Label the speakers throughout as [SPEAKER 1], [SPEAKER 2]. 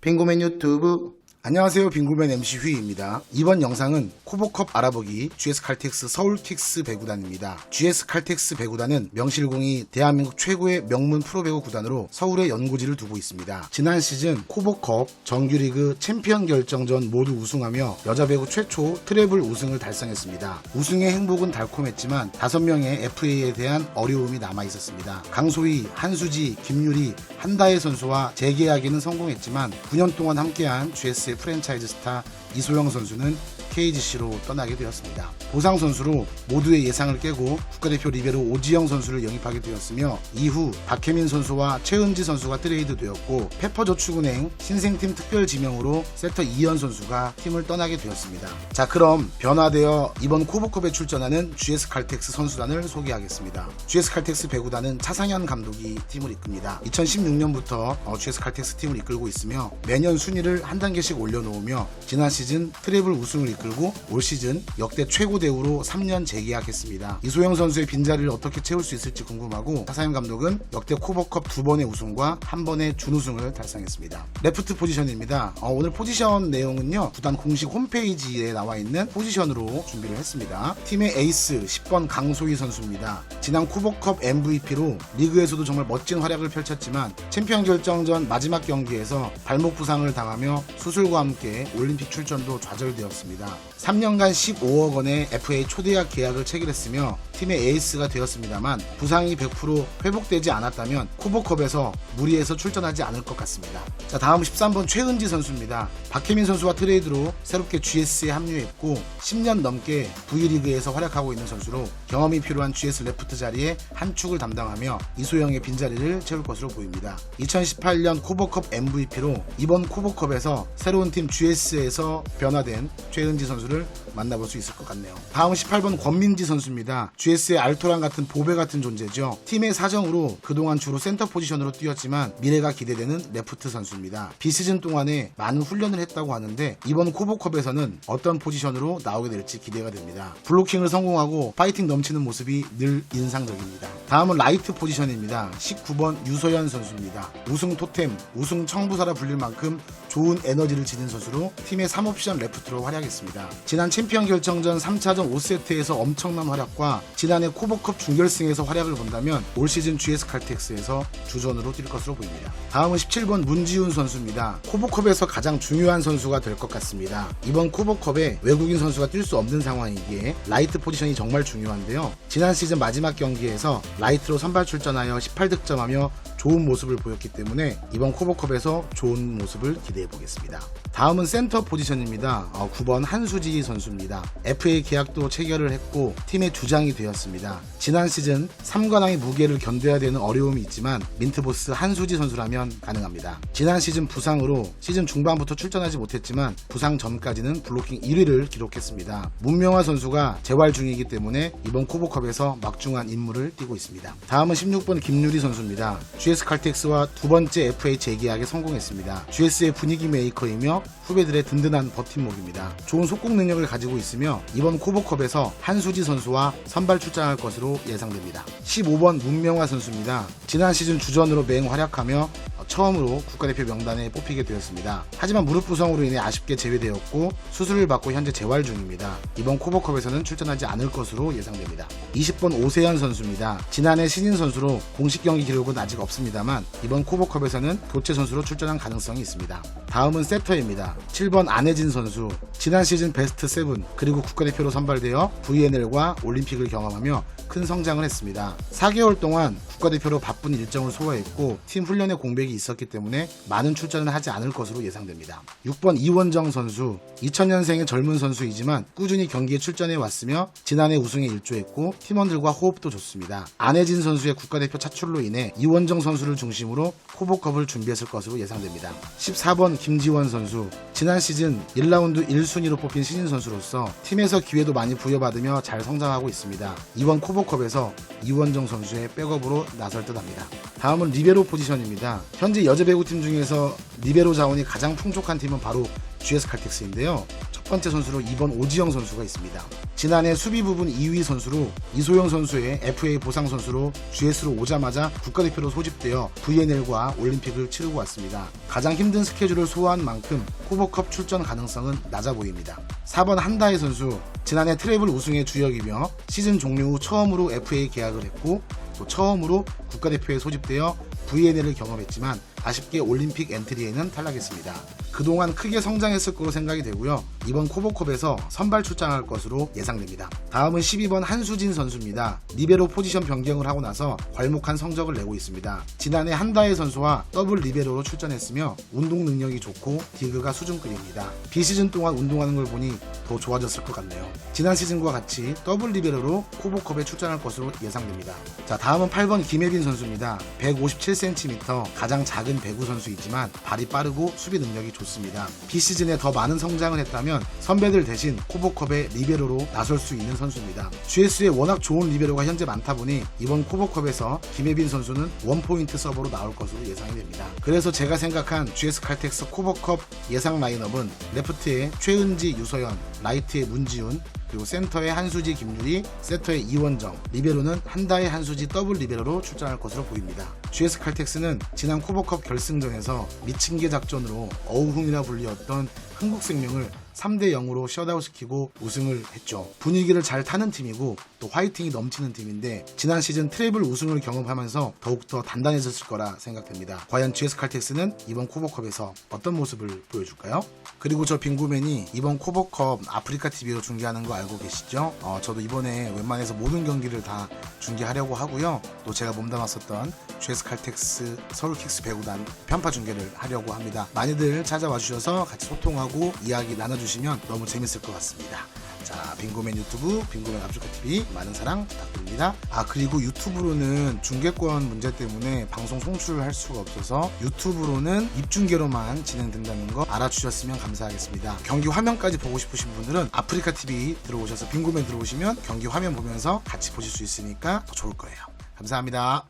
[SPEAKER 1] 빙고맨 유튜브. 안녕하세요, 빙고맨 MC 휘입니다. 이번 영상은 코보컵 알아보기 GS 칼텍스 서울킥스 배구단입니다. GS 칼텍스 배구단은 명실공히 대한민국 최고의 명문 프로배구 구단으로 서울에 연고지를 두고 있습니다. 지난 시즌 코보컵, 정규리그, 챔피언 결정전 모두 우승하며 여자 배구 최초 트래블 우승을 달성했습니다. 우승의 행복은 달콤했지만 5명의 FA에 대한 어려움이 남아있었습니다. 강소희, 한수지, 김유리, 한다혜 선수와 재계약에는 성공했지만 9년 동안 함께한 GS의 프랜차이즈 스타 이소영 선수는 KGC로 떠나게 되었습니다. 보상 선수로 모두의 예상을 깨고 국가대표 리베로 오지영 선수를 영입하게 되었으며 이후 박혜민 선수와 최은지 선수가 트레이드 되었고 페퍼저축은행 신생팀 특별 지명으로 세터 이현 선수가 팀을 떠나게 되었습니다. 자, 그럼 변화되어 이번 코보컵에 출전하는 GS 칼텍스 선수단을 소개하겠습니다. GS 칼텍스 배구단은 차상현 감독이 팀을 이끕니다. 2016년부터 GS 칼텍스 팀을 이끌고 있으며 매년 순위를 한 단계씩 올려놓으며 지난 시즌 트래블 우승을 이끌고 올 시즌 역대 최고 대우로 3년 재계약했습니다. 이소영 선수의 빈자리를 어떻게 채울 수 있을지 궁금하고 차상현 감독은 역대 코보컵 2번의 우승과 1번의 준우승을 달성했습니다. 레프트 포지션입니다. 오늘 포지션 내용은요, 구단 공식 홈페이지에 나와 있는 포지션으로 준비를 했습니다. 팀의 에이스 10번 강소희 선수입니다. 지난 코보컵 MVP로 리그에서도 정말 멋진 활약을 펼쳤지만 챔피언 결정전 마지막 경기에서 발목 부상을 당하며 수술과 함께 올림픽 출전도 좌절되었습니다. 3년간 15억 원의 FA 초대약 계약을 체결했으며 팀의 에이스가 되었습니다만 부상이 100% 회복되지 않았다면 코보컵에서 무리해서 출전하지 않을 것 같습니다. 자, 다음 13번 최은지 선수입니다. 박혜민 선수와 트레이드로 새롭게 GS에 합류했고 10년 넘게 V리그에서 활약하고 있는 선수로 경험이 필요한 GS 레프트 자리에 한 축을 담당하며 이소영의 빈자리를 채울 것으로 보입니다. 2018년 코보컵 MVP로 이번 코보컵에서 새로운 팀 GS에서 변화된 최은지 선수를 만나볼 수 있을 것 같네요. 다음 18번 권민지 선수입니다. GS의 알토란 같은 보배 같은 존재죠. 팀의 사정으로 그동안 주로 센터 포지션으로 뛰었지만 미래가 기대되는 레프트 선수입니다. 비시즌 동안에 많은 훈련을 했다고 하는데 이번 코보컵에서는 어떤 포지션으로 나오게 될지 기대가 됩니다. 블로킹을 성공하고 파이팅 넘치는 모습이 늘 인상적입니다. 다음은 라이트 포지션입니다. 19번 유서연 선수입니다. 우승 토템, 우승 청부사라 불릴 만큼 좋은 에너지를 지닌 선수로 팀의 3옵션 레프트로 활약했습니다. 지난 챔피언 결정전 3차전 5세트에서 엄청난 활약과 지난해 코보컵 준결승에서 활약을 본다면 올 시즌 GS 칼텍스에서 주전으로 뛸 것으로 보입니다. 다음은 17번 문지훈 선수입니다. 코보컵에서 가장 중요한 선수가 될 것 같습니다. 이번 코보컵에 외국인 선수가 뛸 수 없는 상황이기에 라이트 포지션이 정말 중요한데요. 지난 시즌 마지막 경기에서 라이트로 선발 출전하여 18득점하며 좋은 모습을 보였기 때문에 이번 코보컵에서 좋은 모습을 기대해 보겠습니다. 다음은 센터 포지션입니다. 9번 한수지 선수입니다. FA 계약도 체결을 했고 팀의 주장이 되었습니다. 지난 시즌 3관왕의 무게를 견뎌야 되는 어려움이 있지만 민트보스 한수지 선수라면 가능합니다. 지난 시즌 부상으로 시즌 중반부터 출전하지 못했지만 부상 전까지는 블로킹 1위를 기록했습니다. 문명화 선수가 재활 중이기 때문에 이번 코보컵에서 막중한 임무를 띠고 있습니다. 다음은 16번 김유리 선수입니다. GS 칼텍스와 두 번째 FA 재계약에 성공했습니다. GS의 분위기 메이커이며 후배들의 든든한 버팀목입니다. 좋은 속공 능력을 가지고 있으며 이번 코보컵에서 한수지 선수와 선발 출장할 것으로 예상됩니다. 15번 문명화 선수입니다. 지난 시즌 주전으로 맹활약하며 처음으로 국가대표 명단에 뽑히게 되었습니다. 하지만 무릎 부상으로 인해 아쉽게 제외되었고 수술을 받고 현재 재활 중입니다. 이번 코보컵에서는 출전하지 않을 것으로 예상됩니다. 20번 오세현 선수입니다. 지난해 신인 선수로 공식 경기 기록은 아직 없습니다만 이번 코보컵에서는 교체 선수로 출전한 가능성이 있습니다. 다음은 세터입니다. 7번 안혜진 선수. 지난 시즌 베스트 7 그리고 국가대표로 선발되어 VNL과 올림픽을 경험하며 큰 성장을 했습니다. 4개월 동안 국가대표로 바쁜 일정을 소화했고 팀 훈련에 공백이 있었기 때문에 많은 출전을 하지 않을 것으로 예상됩니다. 6번 이원정 선수. 2000년생의 젊은 선수이지만 꾸준히 경기에 출전해 왔으며 지난해 우승에 일조했고 팀원들과 호흡도 좋습니다. 안혜진 선수의 국가대표 차출로 인해 이원정 선수를 중심으로 코보컵을 준비했을 것으로 예상됩니다. 14번 김지원 선수. 지난 시즌 1라운드 1순위로 뽑힌 신인 선수로서 팀에서 기회도 많이 부여받으며 잘 성장하고 있습니다. 이번 코보컵에서 이원정 선수의 백업으로 나설 듯합니다. 다음은 리베로 포지션입니다. 현재 여자 배구팀 중에서 리베로 자원이 가장 풍족한 팀은 바로 GS 칼텍스인데요. 첫 번째 선수로 2번 오지영 선수가 있습니다. 지난해 수비 부분 2위 선수로 이소영 선수의 FA 보상 선수로 GS로 오자마자 국가대표로 소집되어 VNL과 올림픽을 치르고 왔습니다. 가장 힘든 스케줄을 소화한 만큼 코보컵 출전 가능성은 낮아 보입니다. 4번 한다혜 선수, 지난해 트래블 우승의 주역이며 시즌 종료 후 처음으로 FA 계약을 했고 또 처음으로 국가대표에 소집되어 VNL을 경험했지만 아쉽게 올림픽 엔트리에는 탈락했습니다. 그동안 크게 성장했을 거로 생각이 되고요. 이번 코보컵에서 선발 출장할 것으로 예상됩니다. 다음은 12번 한수진 선수입니다. 리베로 포지션 변경을 하고 나서 괄목한 성적을 내고 있습니다. 지난해 한다혜 선수와 더블 리베로로 출전했으며 운동 능력이 좋고 디그가 수준급입니다. 비시즌 동안 운동하는 걸 보니 더 좋아졌을 것 같네요. 지난 시즌과 같이 더블 리베로로 코보컵에 출전할 것으로 예상됩니다. 자, 다음은 8번 김혜빈 선수입니다. 157cm, 가장 작은 배구 선수이지만 발이 빠르고 수비 능력이 좋습니다. 비시즌에 더 많은 성장을 했다면 선배들 대신 코보컵의 리베로로 나설 수 있는 선수입니다. GS에 워낙 좋은 리베로가 현재 많다 보니 이번 코보컵에서 김혜빈 선수는 원포인트 서버로 나올 것으로 예상이 됩니다. 그래서 제가 생각한 GS 칼텍스 코보컵 예상 라인업은 레프트에 최은지, 유서연, 라이트에 문지훈, 그리고 센터에 한수지, 김유리, 세터에 이원정, 리베로는 한다혜, 한수지 더블 리베로로 출전할 것으로 보입니다. GS 칼텍스는 지난 코보컵 결승전에서 미친개 작전으로 어우흥이라 불리었던 흥국생명을 3대 0으로 셧아웃시키고 우승을 했죠. 분위기를 잘 타는 팀이고 또 화이팅이 넘치는 팀인데 지난 시즌 트래블 우승을 경험하면서 더욱더 단단해졌을 거라 생각됩니다. 과연 GS 칼텍스는 이번 코보컵에서 어떤 모습을 보여줄까요? 그리고 저 빙구맨이 이번 코보컵 아프리카TV로 중계하는 거 알고 계시죠? 저도 이번에 웬만해서 모든 경기를 다 중계하려고 하고요. 또 제가 몸담았었던 GS 칼텍스 서울킥스 배구단 편파 중계를 하려고 합니다. 많이들 찾아와 주셔서 같이 소통하고 이야기 나눠주시면 너무 재밌을 것 같습니다. 자, 빙고맨 유튜브, 빙고맨 아프리카TV 많은 사랑 부탁드립니다. 그리고 유튜브로는 중계권 문제 때문에 방송 송출을 할 수가 없어서 유튜브로는 입중계로만 진행된다는 거 알아주셨으면 감사하겠습니다. 경기 화면까지 보고 싶으신 분들은 아프리카TV 들어오셔서 빙고맨 들어오시면 경기 화면 보면서 같이 보실 수 있으니까 더 좋을 거예요. 감사합니다.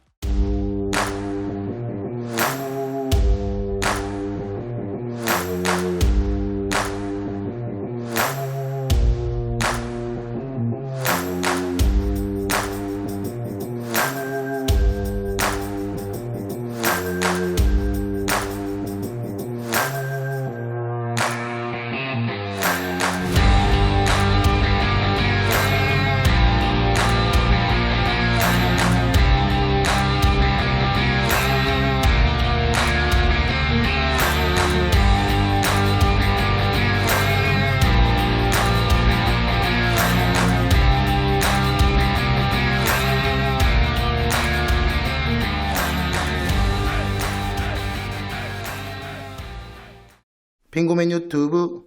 [SPEAKER 1] 빙고맨 유튜브